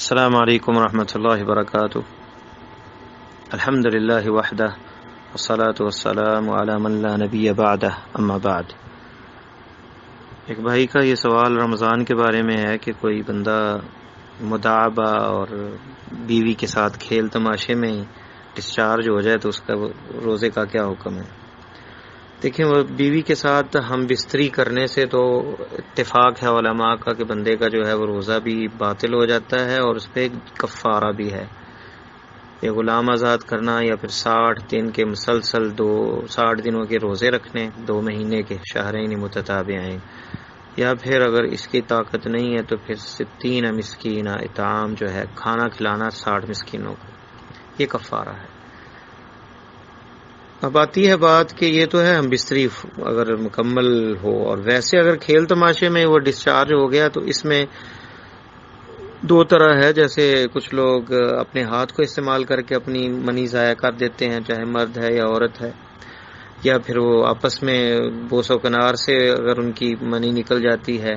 السلام علیکم ورحمۃ اللہ وبرکاتہ۔ الحمد للہ وحدہ والصلاة والسلام علی من لا نبی بعدہ، اما بعد۔ ایک بھائی کا یہ سوال رمضان کے بارے میں ہے کہ کوئی بندہ مداعبہ اور بیوی کے ساتھ کھیل تماشے میں ڈسچارج ہو جائے تو اس کا روزے کا کیا حکم ہے؟ دیکھیں، وہ بیوی کے ساتھ ہم بستری کرنے سے تو اتفاق ہے علماء کا کہ بندے کا جو ہے وہ روزہ بھی باطل ہو جاتا ہے اور اس پہ کفارہ بھی ہے۔ یہ غلام آزاد کرنا یا پھر 60 دن کے مسلسل 60 دنوں کے روزے رکھنے، 2 مہینے کے، شہرین متتابعین، یا پھر اگر اس کی طاقت نہیں ہے تو پھر 60 مسکین اطعام جو ہے کھانا کھلانا 60 مسکینوں کو، یہ کفارہ ہے۔ اب آتی ہے بات کہ یہ تو ہے ہم بستری اگر مکمل ہو، اور ویسے اگر کھیل تماشے میں وہ ڈسچارج ہو گیا تو اس میں 2 طرح ہے۔ جیسے کچھ لوگ اپنے ہاتھ کو استعمال کر کے اپنی منی ضائع کر دیتے ہیں، چاہے مرد ہے یا عورت ہے، یا پھر وہ آپس میں بوس و کنار سے اگر ان کی منی نکل جاتی ہے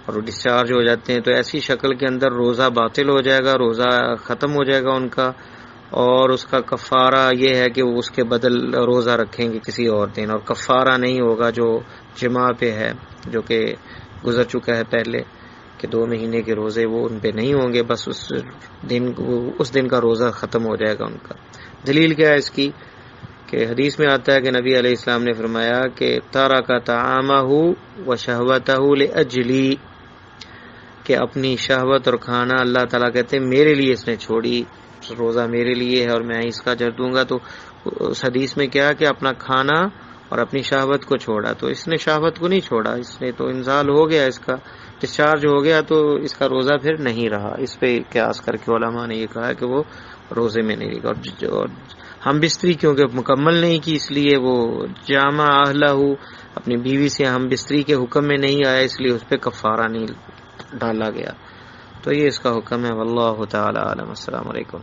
اور وہ ڈسچارج ہو جاتے ہیں تو ایسی شکل کے اندر روزہ باطل ہو جائے گا، روزہ ختم ہو جائے گا ان کا، اور اس کا کفارہ یہ ہے کہ وہ اس کے بدل روزہ رکھیں گے کسی اور دن، اور کفارہ نہیں ہوگا جو جمعہ پہ ہے، جو کہ گزر چکا ہے پہلے کہ 2 مہینے کے روزے وہ ان پہ نہیں ہوں گے، بس اس دن کا روزہ ختم ہو جائے گا ان کا۔ دلیل کیا ہے اس کی؟ کہ حدیث میں آتا ہے کہ نبی علیہ السلام نے فرمایا کہ ترک طعامہ وشہوتہ لاجلی، کہ اپنی شہوت اور کھانا اللہ تعالیٰ کہتے ہیں میرے لیے اس نے چھوڑی، روزہ میرے لیے ہے اور میں اس کا اجر دوں گا۔ تو اس حدیث میں کیا کہ اپنا کھانا اور اپنی شہوت کو چھوڑا، تو اس نے شہوت کو نہیں چھوڑا، اس نے تو انزال ہو گیا، اس کا ڈسچارج ہو گیا، تو اس کا روزہ پھر نہیں رہا۔ اس پہ قیاس کر کے علماء نے یہ کہا کہ وہ روزے میں نہیں رہے گا۔ اور ہم بستری کیونکہ مکمل نہیں کی، اس لیے وہ جامع اہلہ، اپنی بیوی سے ہم بستری کے حکم میں نہیں آیا، اس لیے اس پہ کفارہ نہیں ڈالا گیا۔ تو یہ اس کا حکم ہے، واللہ تعالی عالم۔ السلام علیکم۔